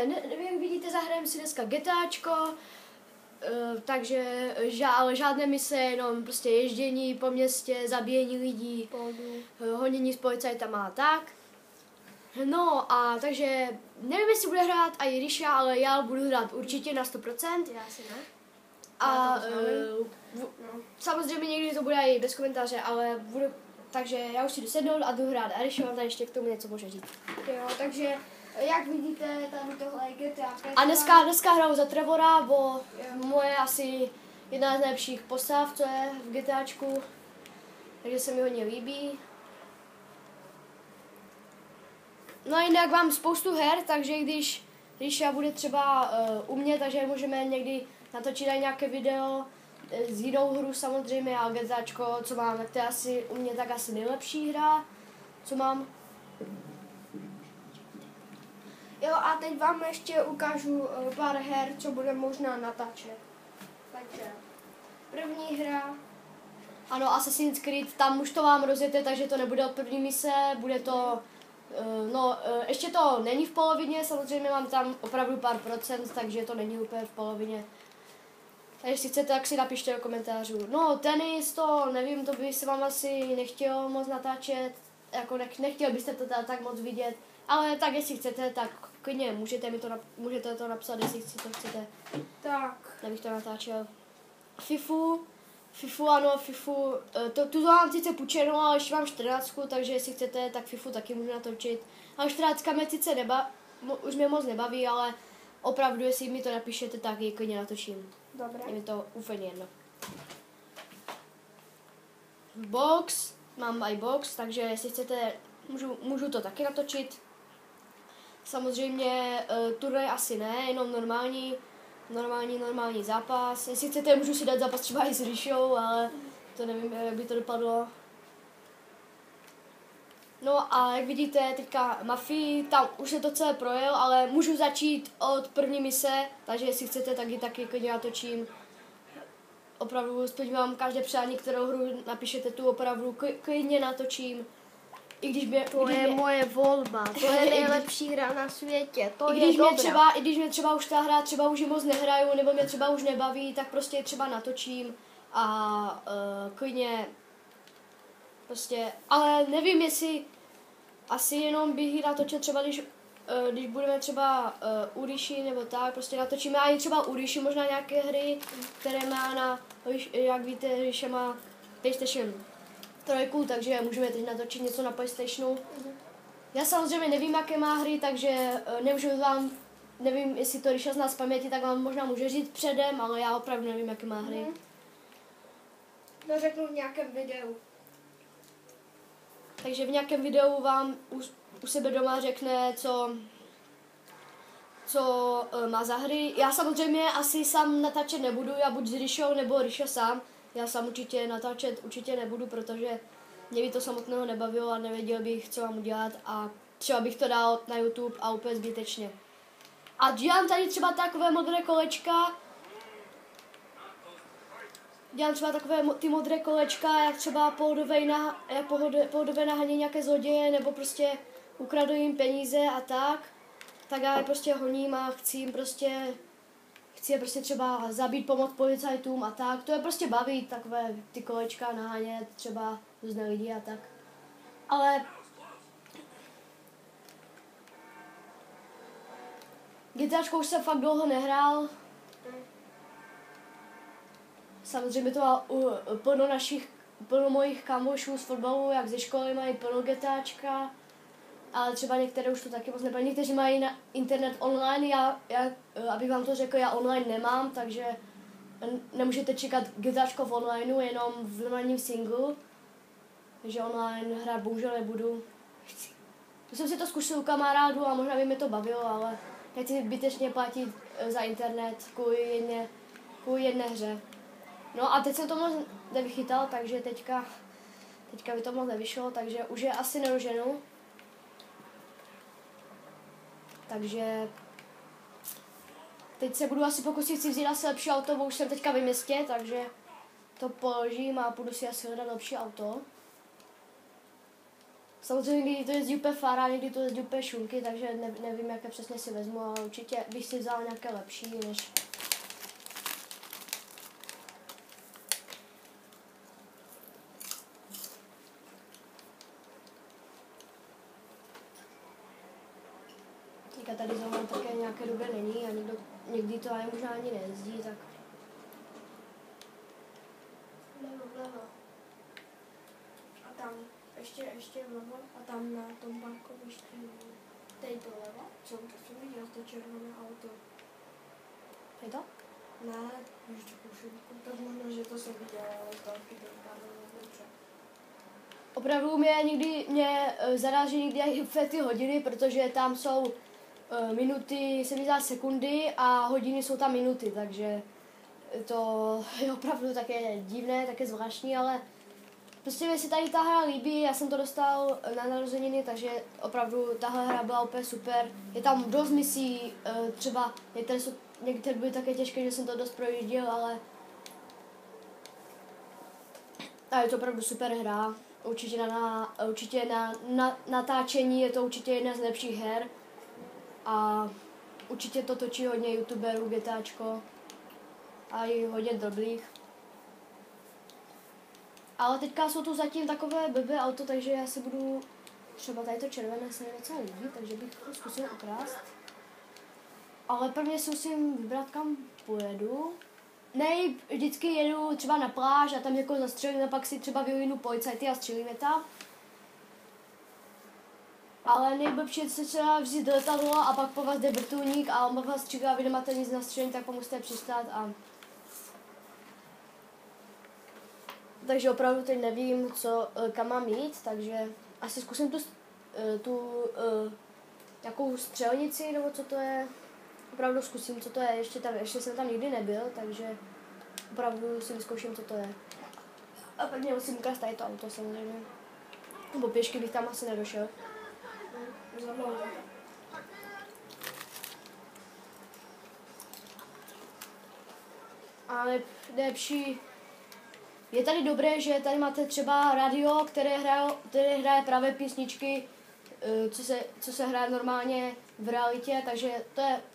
jak vidíte, zahrajeme si dneska GTAčko, takže ale žádné mise, jenom prostě ježdění po městě, zabíjení lidí, honění s policajtama a tak. No a takže nevím, jestli bude hrát i Risha, ale já budu hrát určitě na 100%. Já si ne. A samozřejmě někdy to bude i bez komentáře, ale budu, takže já už si jdu sednout a jdu hrát a Risha vám tady ještě k tomu něco může říct. Jo, takže jak vidíte, tady tohle je GTA 5. A dneska hraju za Trevora, bo moje asi jedna z nejlepších postav, co je v GTAčku, takže se mi hodně líbí. No a jinak mám spoustu her, takže když já bude třeba u mě, takže můžeme někdy natočit i nějaké video z jinou hru samozřejmě, a GTAčko, co mám, tak to je asi u mě tak asi nejlepší hra, co mám. Jo, a teď vám ještě ukážu pár her, co bude možná natáčet. Takže první hra. Ano, Assassin's Creed, tam už to vám rozjete, takže to nebude od první mise, bude to, ještě to není v polovině, samozřejmě mám tam opravdu pár procent, takže to není úplně v polovině. A jestli chcete, tak si napište do komentářů. No, tenis, to nevím, to by se vám asi nechtělo moc natáčet, jako nechtěl byste to tak moc vidět, ale tak jestli chcete, tak klidně můžete to napsat, jestli to chcete. Tak. Abych to natáčel. Fifu, ano, tu mám sice půjčenou, ale ještě mám 14, takže jestli chcete, tak Fifu taky můžu natočit. Ale 14 mě sice už mě moc nebaví, ale opravdu, jestli mi to napíšete, tak ji klidně natočím. Dobré. Je mi to úplně jedno. Box, mám i box, takže jestli chcete, můžu to taky natočit. Samozřejmě turnaj asi ne, jenom normální zápas. Jestli chcete, můžu si dát zápas třeba i s Rishou, ale to nevím, jak by to dopadlo. No a jak vidíte, teďka Mafii, tam už se to celé projel, ale můžu začít od první mise, takže jestli chcete, tak ji taky klidně natočím. Opravdu splním vám každé přání, kterou hru napíšete, tu opravdu klidně natočím. To je moje volba, to je nejlepší hra na světě, I když mě třeba už ta hra třeba už moc nehraju, nebo mě třeba už nebaví, tak prostě třeba natočím a klidně prostě, ale nevím, jestli asi jenom bych ji natočil třeba, když budeme třeba u Rishi nebo tak, prostě natočíme a i třeba u Rishi možná nějaké hry, které má jak víte, Rishi má PlayStation 3, takže můžeme teď natočit něco na PlayStationu. Já samozřejmě nevím, jaké má hry, takže nevím, jestli to Risha zná z paměti, tak vám možná může říct předem, ale já opravdu nevím, jaké má hry. To řeknu v nějakém videu. Takže v nějakém videu vám u sebe doma řekne, co má za hry. Já samozřejmě asi sám natáčet nebudu, já buď s Rishou nebo Risha sám. Já sám určitě natáčet nebudu, protože mě by to samotného nebavilo a nevěděl bych, co mám udělat a třeba bych to dal na YouTube a úplně zbytečně. A dělám tady třeba takové modré kolečka, ty modré kolečka, jak třeba pohodové nahánějí nějaké zloděje, nebo prostě ukradu jim peníze a tak já je prostě honím a chci je prostě třeba zabít, pomoct policajtům a tak. To je prostě baví, takové ty kolečka nahánět třeba různé lidi a tak. Ale GTAčko už jsem fakt dlouho nehrál. Samozřejmě to má plno mojich kamošů z fotbalu, jak ze školy mají plno GTAčka. Ale třeba některé už to taky moc nebaví. Někteří mají na internet online, já, abych vám to řekl, já online nemám, takže nemůžete čekat GTAčko v onlineu, jenom v normálním singlu. Takže online hrát bohužel nebudu. Jsem si to zkusil u kamarádů a možná by mi to bavilo, ale nechci zbytečně platit za internet kvůli jedné hře. No a teď jsem to moc nevychytal, takže teďka by to moc nevyšlo, takže už je asi nedoženu. Takže teď se budu asi pokusit si vzít asi lepší auto, bo už jsem teďka ve městě, takže to položím a půjdu si asi hledat lepší auto. Samozřejmě někdy to jezdí úplně Fara, někdy to jezdí úplně Šunky, takže nevím, jaké přesně si vezmu, ale určitě bych si vzal nějaké lepší, než... Teďka tady zrovna také nějaké dobré není a někdy to ani možná ani nejezdí, tak... Vlevo. A tam, ještě vlevo a tam na tom parkovišti, tady to levo, co jsem viděl, to červené auto. Je to? Ne, ještě pošutku, tak možná, že to jsem viděl, ale to taky to vypadalo dobře. Opravdu mě zaráží někdy i ty hodiny, protože tam jsou minuty, se mi zdá sekundy a hodiny jsou tam minuty, takže to je opravdu také divné, také zvláštní, ale prostě mi se tady ta hra líbí, já jsem to dostal na narozeniny, takže opravdu tahle hra byla úplně super. Je tam dost misí, třeba některé byly také těžké, že jsem to dost projížděl, ale je to opravdu super hra. Určitě na natáčení je to určitě jedna z lepších her a určitě to točí hodně youtuberů GTAčko a i hodně dobrých. Ale teďka jsou tu zatím takové blbé auto, takže já si budu, třeba tady to červené se mi docela líbí, takže bych to zkusil ukrást. Ale prvně si musím vybrat, kam pojedu. Vždycky jedu třeba na pláž a tam někoho zastřelím a pak si třeba vyjinu policajty a střelím je tam. Ale nejblbší je se třeba vzít do letadla a pak po vás jde vrtulník a on vás střílí a vy nemáte nic na střelení, tak musíte přistát a... Takže opravdu teď nevím, kam mám jít, takže asi zkusím tu nějakou střelnici, nebo co to je. Opravdu zkusím, co to je, ještě jsem tam nikdy nebyl, takže opravdu si vyzkouším, co to je. A pak mě musím ukázat tady to auto samozřejmě. Nebo pěšky bych tam asi nedošel. Ale nejlepší je tady dobré, že tady máte třeba radio, které hraje právě písničky, co se hraje normálně v realitě, takže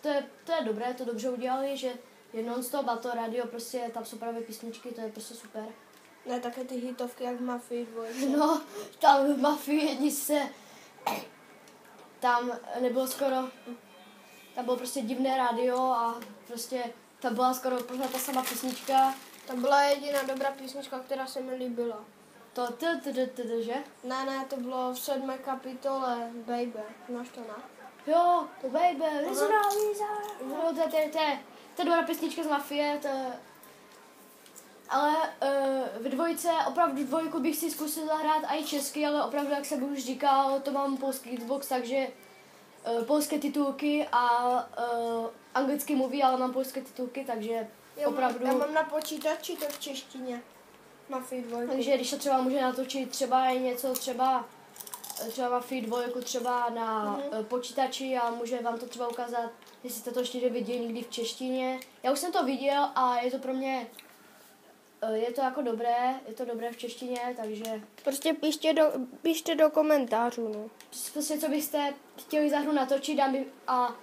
to je dobré, to dobře udělali, že je non-stop a to radio prostě, tam jsou právě písničky, to je prostě super. Ne, také ty hitovky jak v Mafii 2. No, tam v Mafii 1 tam nebylo skoro, tam bylo prostě divné radio a prostě tam byla skoro pořád ta sama písnička. To byla jediná dobrá písnička, která se mi líbila. To že? Ne, to bylo v 7. kapitole Baby, znáš to, ne? Jo, to Baby, Liza. No, to je dobrá písnička z Mafie, ale v dvojce, opravdu dvojku bych si zkusil zahrát i česky, ale opravdu, jak jsem už říkal, to mám polský Xbox, takže polské titulky a anglicky mluví, ale mám polské titulky, takže opravdu... Já mám na počítači to v češtině. Mafii 2. Takže když to třeba může natočit třeba i něco, třeba Mafii 2, třeba na počítači a může vám to třeba ukázat, jestli jste to ještě neviděli někdy v češtině. Já už jsem to viděl a je to pro mě, je to jako dobré, je to dobré v češtině, takže... Prostě píšte do komentářů, no. Prostě co byste chtěli za hru natočit a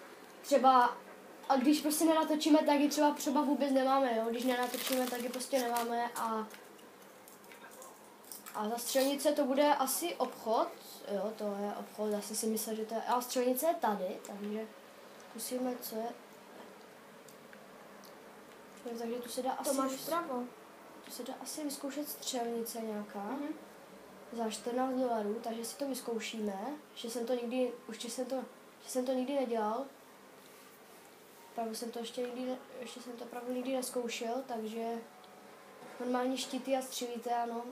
když prostě nenatočíme, tak ji třeba vůbec nemáme, jo. Když nenatočíme, tak ji prostě nemáme a za střelnice to bude asi obchod, jo, to je obchod, asi si myslím, že to je, a střelnice je tady, takže zkusíme, co je. Takže tu se dá asi... To máš vpravo. Tu se dá asi vyzkoušet střelnice nějaká. Za $14, takže si to vyzkoušíme, že jsem to nikdy nedělal. Opravdu jsem to ještě jsem to opravdu nikdy neskoušel, takže normální štíty a střelíte, ano,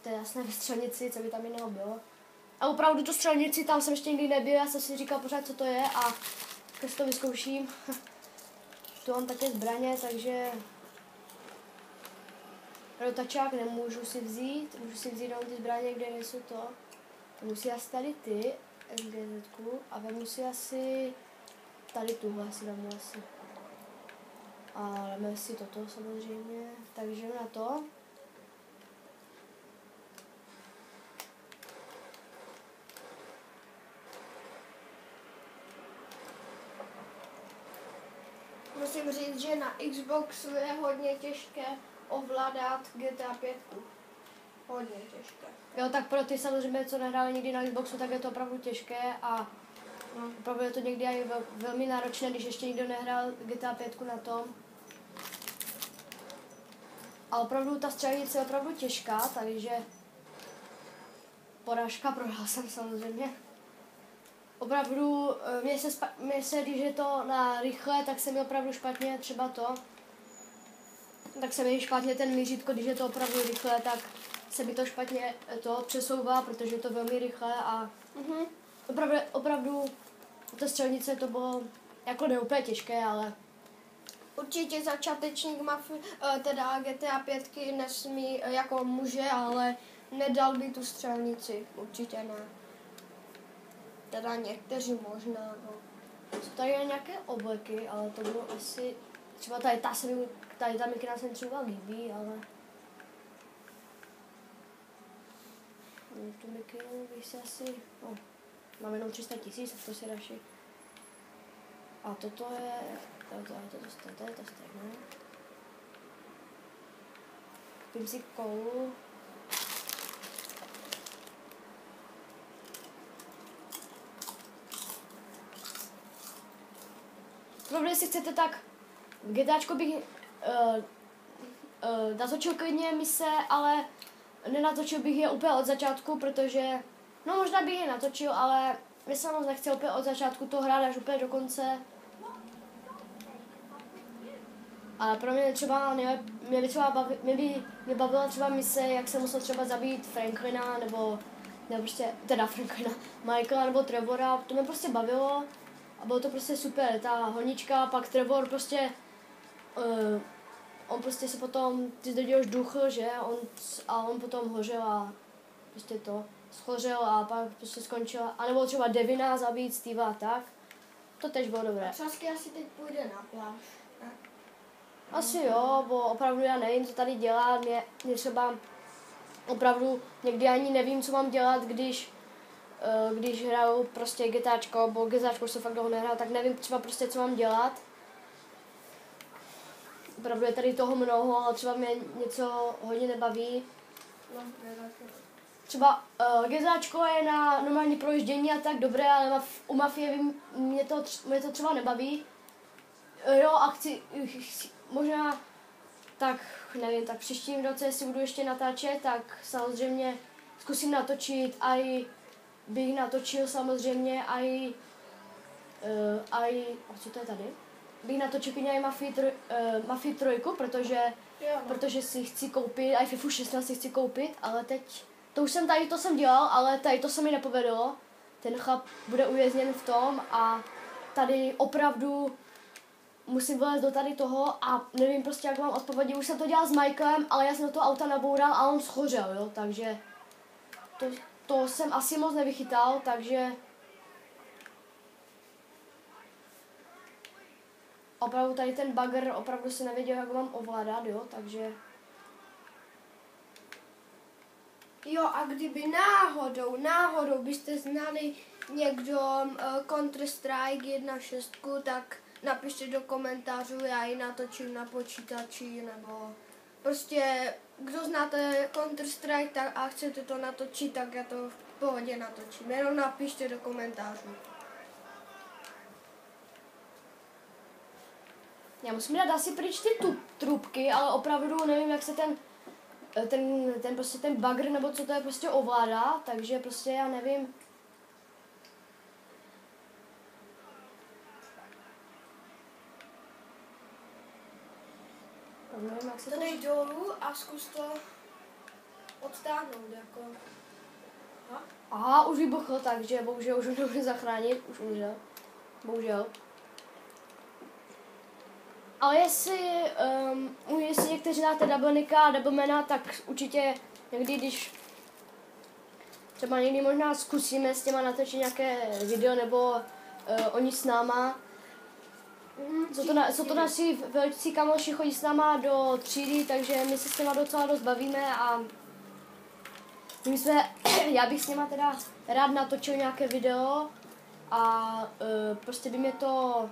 to je jasné ve střelnici, co by tam jiného bylo. A opravdu tu střelnici, tam jsem ještě nikdy nebyl, já jsem si říkal pořád, co to je a když to vyzkouším. Tu mám také zbraně, takže rotačák nemůžu si vzít, můžu si vzít jenom ty zbraně, kde nejsou to. Vemu si asi tady ty, SGZ-ku, a vemu si asi tady tuhle si vemu asi. A dáme si toto samozřejmě, takže na to. Musím říct, že na Xboxu je hodně těžké ovládat GTA 5. Hodně těžké. Jo, tak pro ty samozřejmě, co nehráli nikdy na Xboxu, tak je to opravdu těžké a opravdu je to někdy i velmi náročné, když ještě nikdo nehrál GTA 5 na tom. A opravdu ta střelnice je opravdu těžká, takže porážka, prohrál jsem samozřejmě. Opravdu, mně se, když je to na rychle, tak se mi opravdu špatně třeba to. Tak se mi špatně ten měřítko, když je to opravdu rychle, tak se mi to špatně to přesouvá, protože je to velmi rychle a opravdu ta střelnice to bylo jako ne úplně těžké, ale Určitě začátečník teda GTA 5 nesmí, jako může, ale nedal by tu střelnici. Určitě ne. Teda někteří možná, no. jsou tady nějaké obleky, ale to bylo asi, třeba tady ta mikina se mi třeba líbí, ale tu mikinu bych si asi, no, mám jenom 300 000, tak to si radši. A toto je, to je to stejné. Kupím si kolu. Problémy, jestli chcete, tak v GTAčko bych natočil klidně mise, ale nenatočil bych je úplně od začátku, protože, no možná bych je natočil, ale mě se moc nechce úplně od začátku to hrát až úplně do konce. Ale pro mě třeba, mě bavila třeba mise, jak jsem musel třeba zabít Franklina, nebo prostě, teda Franklina, Michaela nebo Trevora, to mě prostě bavilo. A bylo to prostě super, ta honička, pak Trevor prostě, on prostě se potom, ty do něhož duchl, že, on potom hořel a prostě to, schořel a pak prostě skončil, anebo třeba Devina zabít, Steva a tak, to tež bylo dobré. Sasky asi teď půjde na pláž. Asi jo, bo opravdu já nevím, co tady dělat, mě třeba opravdu někdy ani nevím, co mám dělat, když hraju prostě GTAčko, bo GTAčko se fakt dlouho nehrál, tak nevím třeba prostě, co mám dělat. Opravdu je tady toho mnoho, ale třeba mě něco hodně nebaví. No, Třeba GTAčko je na normální projíždění a tak dobré, ale u Mafie mě to třeba nebaví. Jo, a chci možná, tak nevím, tak příštím roce, jestli budu ještě natáčet, tak samozřejmě zkusím natočit a bych natočil samozřejmě co to je tady? Bych natočil i Mafii 3, protože si chci koupit, i FIFA 16 si chci koupit, ale teď, to jsem dělal, ale tady to se mi nepovedlo. Ten chlap bude uvězněn v tom a tady opravdu musím vylézt do tady toho a nevím prostě, jak mám odpovědět. Už jsem to dělal s Michaelem, ale já jsem do toho auta naboural a on schořel, jo, takže to jsem asi moc nevychytal, takže opravdu tady ten bugger, opravdu si nevěděl, jak ho mám ovládat, jo, takže Jo, a kdyby náhodou byste znali někdo Counter-Strike 1.6, tak napište do komentářů, já ji natočím na počítači, nebo prostě, kdo znáte Counter-Strike a chcete to natočit, tak já to v pohodě natočím. Jenom napište do komentářů. já musím dát asi pryč ty trubky, ale opravdu nevím, jak se ten bugger, nebo co to je, prostě ovládá, takže prostě já nevím. Nevím, jak se To dej dolů a zkus to odtáhnout, jako. Aha, už vybuchl, takže bohužel už ho nemůžu zachránit, už umřel. Bohužel. Ale jestli někteří znáte Doublenika a Doublemana, tak určitě někdy, když třeba někdy možná zkusíme s těma natočit nějaké video, nebo oni s náma. Jsou to naši velcí kamoši, chodí s náma do třídy, takže my se s těma docela dost bavíme a já bych s něma teda rád natočil nějaké video a prostě by mě to